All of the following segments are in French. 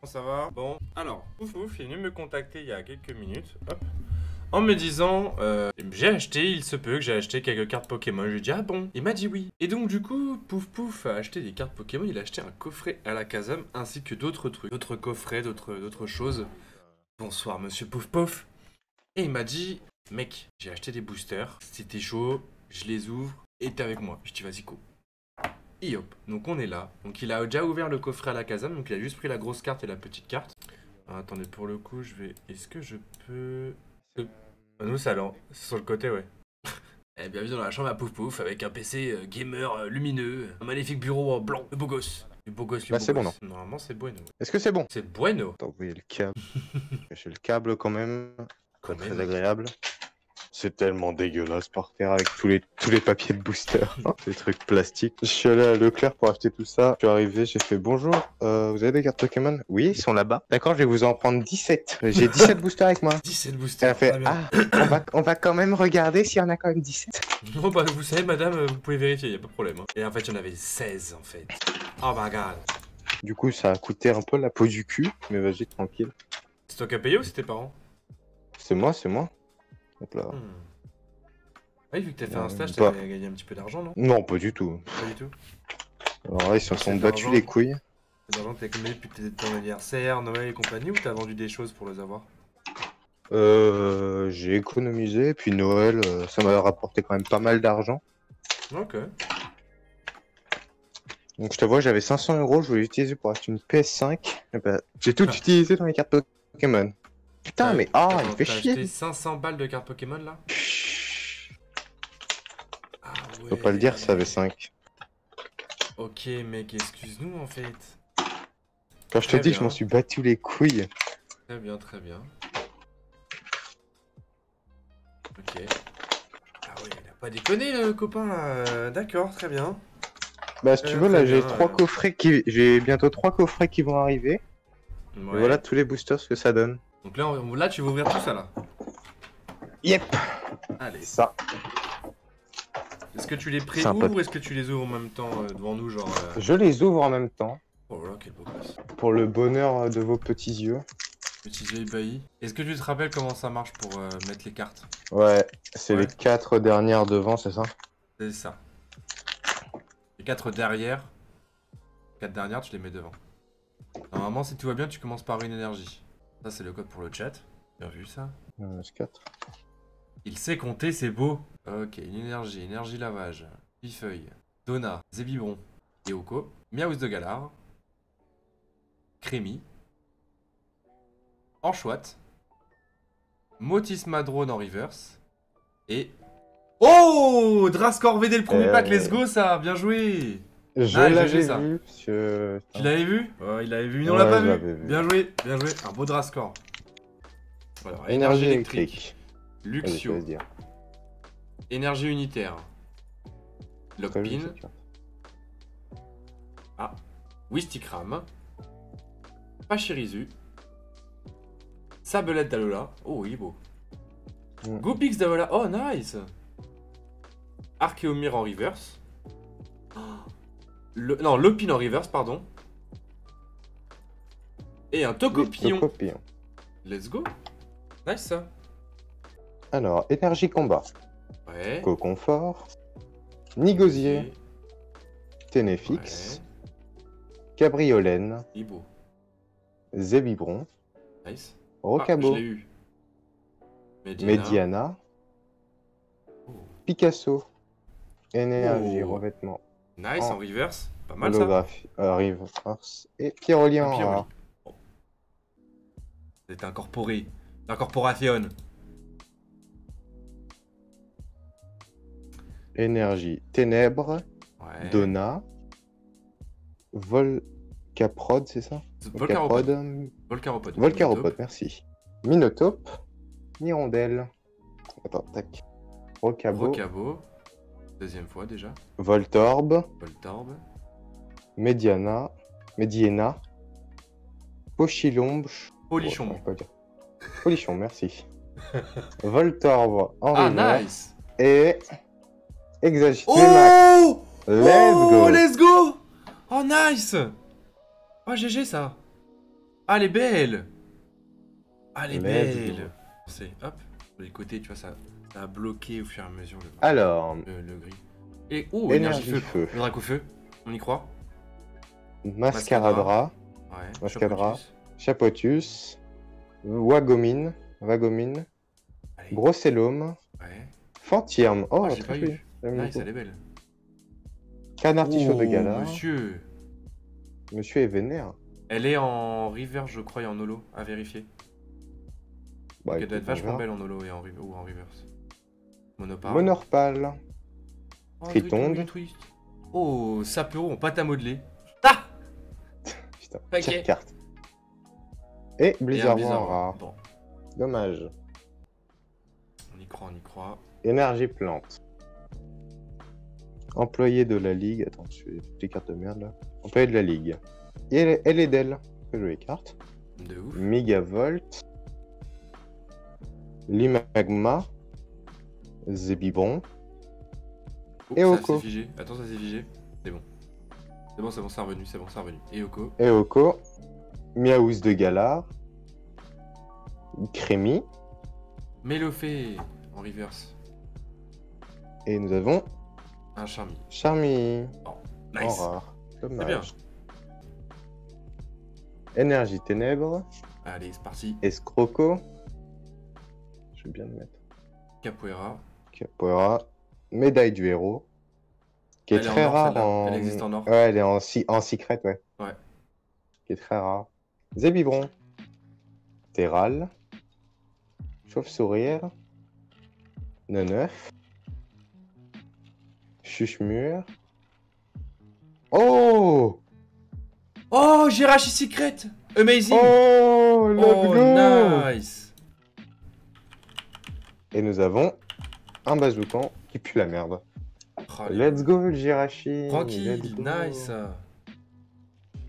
Ça va? Bon, alors, Ouf Ouf est venu me contacter il y a quelques minutes, hop, en me disant, j'ai acheté, il se peut que j'ai acheté quelques cartes Pokémon. Je lui ai dit, ah bon? Il m'a dit oui. Et donc du coup, Pouf Pouf a acheté des cartes Pokémon, il a acheté un coffret à la Kazam, ainsi que d'autres trucs, d'autres coffrets, d'autres choses. Bonsoir monsieur Pouf Pouf. Et il m'a dit, mec, j'ai acheté des boosters, c'était chaud, je les ouvre, et t'es avec moi. Je dis, vas-y, go. Et hop, donc on est là. Donc il a déjà ouvert le coffret à la Kazam, donc il a juste pris la grosse carte et la petite carte. Alors, attendez, pour le coup, je vais... Est-ce que je peux... Nous, c'est sur le côté, ouais. Eh, bienvenue dans la chambre à Pouf Pouf, avec un PC gamer lumineux, un magnifique bureau en blanc, le beau gosse. Le beau gosse, le beau c'est bon, gosse. Normalement, c'est bueno. Est-ce que c'est bon? C'est bueno. Attends, vous voyez le câble. J'ai le câble quand même. Pas très agréable. C'est tellement dégueulasse par terre avec tous les papiers de booster. Des trucs plastiques. Je suis allé à Leclerc pour acheter tout ça. Je suis arrivé, j'ai fait bonjour. Vous avez des cartes Pokémon? Oui, ils sont là-bas. D'accord, je vais vous en prendre 17. J'ai 17 boosters avec moi. 17 Elle boosters. a fait, on va quand même regarder s'il y en a quand même 17. Non, bah, vous savez, madame, vous pouvez vérifier, y a pas de problème. Hein. Et en fait, il y en avait 16, en fait. Oh my god. Du coup, ça a coûté un peu la peau du cul. Mais vas-y, tranquille. C'est toi qui as payé ou c'est tes parents? C'est moi, c'est moi. Hop là. Oui, vu que t'as fait un stage, Bah. t'as gagné un petit peu d'argent, non? Non, pas du tout. Pas du tout. Alors là, ils se sont C'est battus d'argent. les couilles. C'est d'argent que t'as accumulé depuis ton anniversaire, Noël et compagnie, ou t'as vendu des choses pour les avoir? J'ai économisé, puis Noël, ça m'a rapporté quand même pas mal d'argent. Ok. Donc je te vois, j'avais 500 €, je voulais l'utiliser pour acheter une PS5. Et bah, j'ai tout utilisé dans les cartes Pokémon. Putain, mais il me fait T'as chier. acheté 500 balles de cartes Pokémon là? Ah ouais. Faut pas le dire, ça avait 5. Ok, mec, excuse-nous en fait. Quand je te dis, je m'en suis battu les couilles. Très bien, très bien. Ok. Ah ouais, il a pas déconné le copain là. D'accord, très bien. Bah, si tu veux, là, j'ai bientôt 3 coffrets qui vont arriver. Ouais. Et voilà tous les boosters que ça donne. Donc là, tu vas ouvrir tout ça là. Yep. Allez. Ça. Est-ce que tu les pré-ouvres ou est-ce que tu les ouvres en même temps devant nous, genre Je les ouvre en même temps. Oh là, quel beau gosse. Pour le bonheur de vos petits yeux. Petits yeux ébahis. Est-ce que tu te rappelles comment ça marche pour mettre les cartes? Ouais, c'est les 4 dernières devant, c'est ça? C'est ça. Les 4 derrière. 4 dernières, tu les mets devant. Normalement, si tout va bien, tu commences par une énergie. Ça, c'est le code pour le chat. Bien vu ça. 4. Il sait compter, c'est beau. Ok, une énergie lavage, Pifeuille, Donna, Zébibron, Eoko, Miaous de Galar, Crémy, Anchouette, Motisma Drone en reverse, et... Oh, Drascor VD le premier pack, let's go ça, bien joué. Je l'avais vu, monsieur... Tu l'avais vu? Ouais, il l'avait vu, mais on l'a pas vu. Bien joué, un beau Drascor. Alors, énergie électrique, Luxio, énergie unitaire, Lockpin, Wistikram, Pachirisu, Sablette d'Alola, oh il est beau, Gopix d'Alola, oh nice, Archeomir en reverse, non, Lopin en reverse, pardon, et un Tocopillon. Let's go, nice ça. Alors, énergie combat. Ouais. Coconfort. Nigosier. Ténéfix. Cabriolène. Ibo. Zébibron. Nice. Rocabo. Je l'ai eu. Mediana. Picasso. Énergie, revêtement. Nice, en reverse. Pas mal holographie, reverse. Et Pyrolian. C'est incorporé. L'incorporation. Énergie ténèbres, Donna, Volcaprod, c'est ça? Volcaropod, merci. Minotape, Nirondelle. Attends, tac. Rocabo. Deuxième fois déjà. Voltorb. Mediana. Pochilombe. Polichon. Polichon, merci. Voltorb en nice. Et... Exagite. Oh, let's go. Let's go. Oh nice. Oh GG ça. Ah, elle est belle. Ah, elle est Let's go. belle. C'est hop, sur les côtés, tu vois, ça a bloqué au fur et à mesure Alors, le gris. Et oh, énergie énergie feu. feu. Le drac au feu, on y croit. Mascaradra, Ouais, Mascadra. Chapotus. Chapotus, Wagomine, Wagomine, Allez, Brocellum, ouais. Fantium. Oh, Ah, j'ai très pas joli. eu. J'aime Nice, beaucoup. elle est belle. Canartichaud de Oh, Gala. monsieur. Monsieur est vénère. Elle est en reverse, je crois, et en holo, à vérifier. Bah, Donc elle doit être écoute, on vachement verra. belle en holo et ou en reverse. Monopare. Monorpal, Oh, Tritonde. Twist. Oh, Sapero en pâte à modeler. Ah, putain, Ok. pire carte. Et et un Blizzard Blizzard. rare. Bon, Dommage. on y croit, on y croit. Énergie plante. Employé de la ligue. Attends, je fais toutes les cartes de merde là. Employé de la ligue. Et elle est d'elle. Très jolie carte. De ouf. Megavolt. Limagma. Zébibron. Oh, Et ça Oko. s'est figé. Attends, ça s'est figé. C'est bon. C'est bon, c'est revenu, c'est revenu. Et Oko. Et Oko. Miaouz de Galar. Crémy. Mélofée en reverse. Et nous avons Un Charmy. Charmy. Oh, En nice. rare. C'est bien. Dommage. Énergie ténèbres. Allez, c'est parti. Escroco. Je vais bien le mettre. Capoeira. Capoeira. Médaille du héros. Qui est Elle est en très or, rare celle-là. en. Elle existe en or. Ouais, elle est en secret, ouais. Ouais. Qui est très rare. Zébibron. Terral. Chauve-sourire. Neneuf. Chuchemur. Oh! Oh, Jirachi Secret. Amazing. Oh! Let's Oh, go! nice. Et nous avons un bazookan qui pue la merde. Oh, les- Let's go, le Jirachi! Tranquille, Let's go. nice.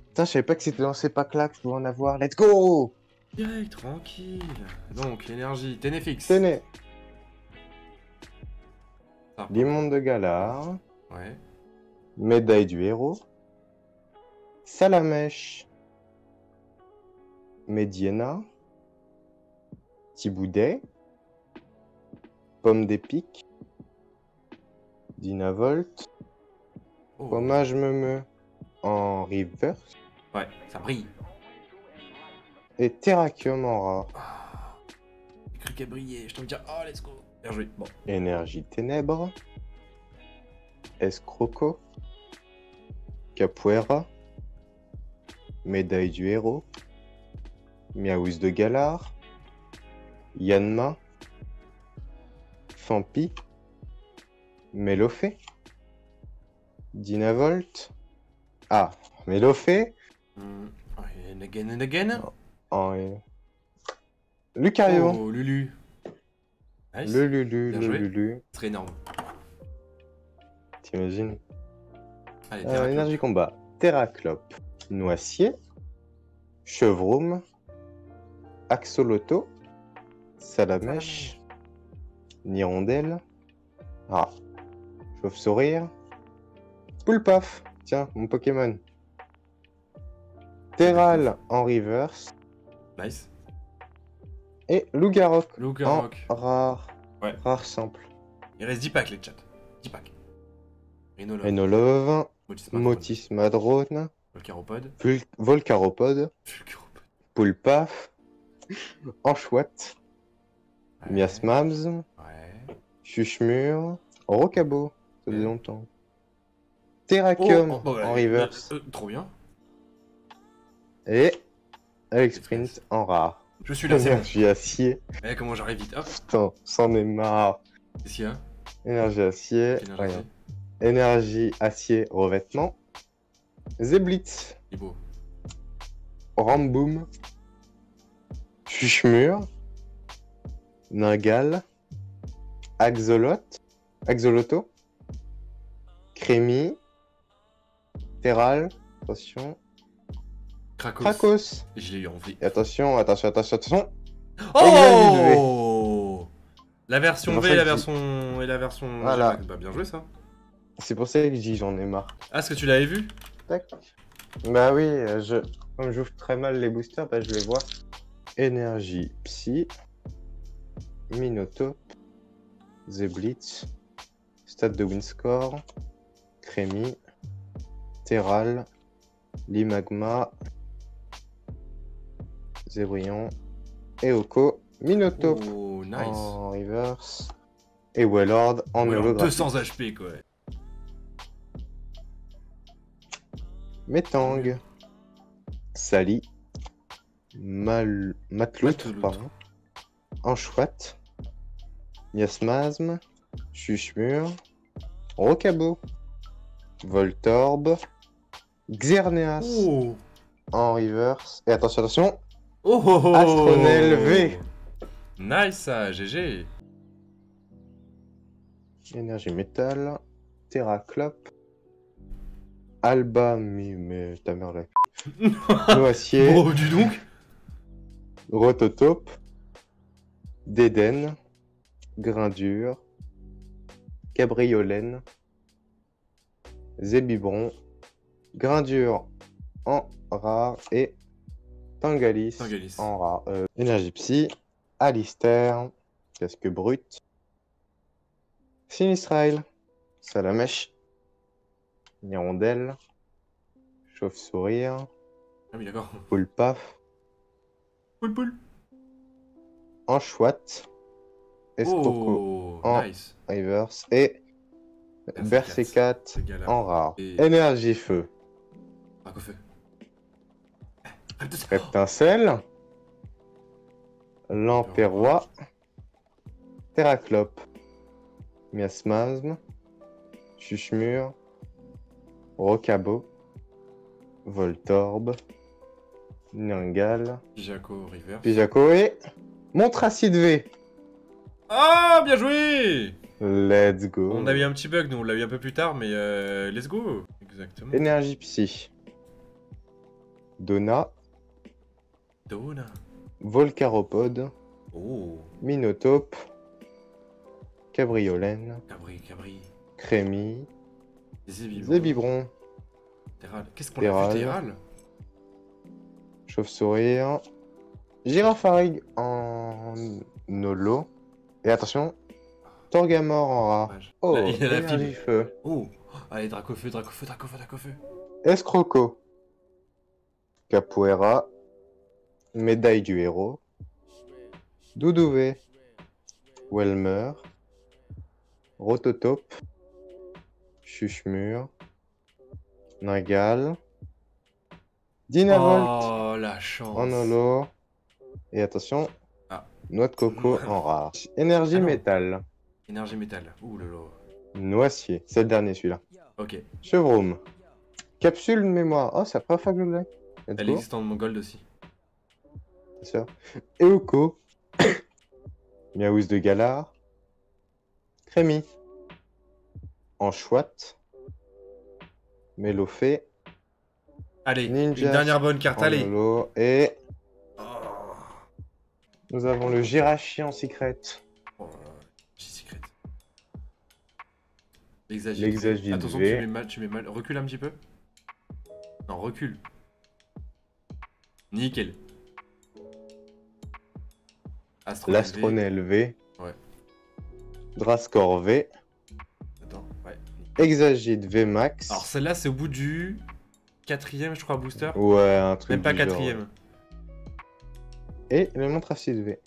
Putain, je savais pas que c'était dans ces packs-là que je pouvais en avoir. Let's go! Direct, tranquille. Donc, énergie, Ténéfix. Tenez! Ah, Limon de Galar. ouais. Médaille du héros. Salamèche. Mediena. Thiboudet. Pomme d'épic. Dinavolt. Oh. Fromage meumeux en reverse. Ouais, ça brille. Et Terrakium en rare. Ah, j'ai cru qu'elle brillait. Je t'en dis, oh, let's go. Bien joué. Bon. Énergie ténèbres. Escroco. Capoeira. Médaille du héros. Miaouz de Galar. Yanma. Fampi. Mélofée. Dinavolt. Ah, Mélofée. Ouais, and again and again. En... Lucario. Oh, Lulu. Nice. Le Lulu, Bien le joué. Lulu. Très énorme. T'imagines? Allez, Terra Énergie combat. Terraclope. Noisier. Chevroum. Axoloto. Salamèche. Nirondelle. Ah. Chauve-sourire. Poulpaf. Tiens, mon Pokémon. Terral en reverse. Nice. Et Lougarok en Lougarok. rare. Ouais. Rare simple. Il reste 10 packs, les chats. 10 packs. Rhinolove. Enolove. Motis Motis Madrone. Volcaropode. Volcaropode. Fulguropode. Poulpaf. Anchouette. Ouais. Miasmams. Ouais. Chuchemur. Rocabo. Ça faisait longtemps. Terrakium Oh, ouais. en reverse. Trop bien. Et avec sprint en rare. Je suis là, c'est bon. Énergie acier. Eh, comment j'arrive vite. Hop. Putain, c'en est marre. Qu'est-ce qu'il y a? Énergie acier. Quelle énergie? Rien. Énergie acier revêtement. Zeblitz. Il est beau. Ramboum. Chuchemur. Ningal. Axoloto. Crémy. Terral. Attention. Krakos. Krakos. Je l'ai eu en vie. Et attention. Oh, la version C'est pour V ça et la que version... et la version... Voilà. Bah, bien joué, ça. C'est pour ça que je dis j'en ai marre. Ah, est-ce que tu l'avais vu? Tac. Bah oui, comme j'ouvre très mal les boosters, bah je les vois. Énergie, Psy, Minotaur, Zeblitz, Stade de Winscore, Crémy, Terral, Limagma, Zébrion, Eoko, Minotaur Oh, nice. en reverse et Wellord en Ou alors holographique. 200 HP quoi. Metang, Sally, Matlout, pardon, Anchouat, Miasmasme, Chuchemur, Rocabo, Voltorb, Xerneas Oh. en reverse. Et attention, attention, Oh, oh, oh. Astronel V. Nice ça, GG. Énergie métal, Terraclop, Alba, mais ta mère là. Noacier, Bon, dis donc. Rototope, Déden, Grindure, Cabriolène, Zébibron, Grindure en rare et Tangalis, Tangalis. en rare. Énergie Psy, Alistair, Casque Brut, Sinistrail, Salamèche, Hirondelle, Chauve-Sourire, Ah oui, d'accord. Poulpaf, Poule. Anchouat, Estorco Oh, en nice. reverse et Berserkat Ce gars-là. en rare. Et- Énergie Feu, Dracofeu. Reptincelle, Lamperrois, Terraclope, Miasmasme, Chuchemur, Rocabo, Voltorb, Ningal, Jaco River. Pijaco et Montracide V. Ah, bien joué. Let's go. On a eu un petit bug, nous, on l'a eu un peu plus tard, mais let's go. Exactement. Énergie Psy, Donna, Dona. Volcaropode, Oh. Minotaur, Cabriolène, Cabri. Crémy, Zébibron. Zébibron, Terral. Qu'est-ce qu'on a vu, Terral? Chauve-Sourire, Girafarig en holo. Et attention, Torgamore en rare. Dommage. Oh, Là, il y a la Énergie fibre. Feu. Oh. Allez, Dracofeu. Escroco, Capoeira, Médaille du héros, Doudouvé, Welmer, Rototope, Chuchemur, Ningal, Dynavolt Oh, la chance. en holo, et attention, Ah. Noix de coco en rare. Énergie Ah non. métal, Énergie métal. Ouh là là. Noacier, c'est le dernier celui-là. Ok. Chevroom, Capsule de mémoire, oh c'est la première fois que je l'ai. Let's Elle go. existe en Mongold aussi. C'est ça. Eoko, Miaouz de Galard, Crémy, Anchouat, Mélofé, Allez, Ninja une dernière bonne carte, en allez. holo, et Oh. nous avons le Jirachi en secret. Oh là là, G-Secret. L'exagide. L'exagide Attention, V. tu mets mal. Recule un petit peu. Non, recule. Nickel. L'Astronel V. Ouais. Drascore V. Attends, ouais. Exagide V Max. Alors celle-là, c'est au bout du 4ème, je crois, booster. Ouais, un truc Même pas du genre, 4ème. ouais. Et le Montracide V.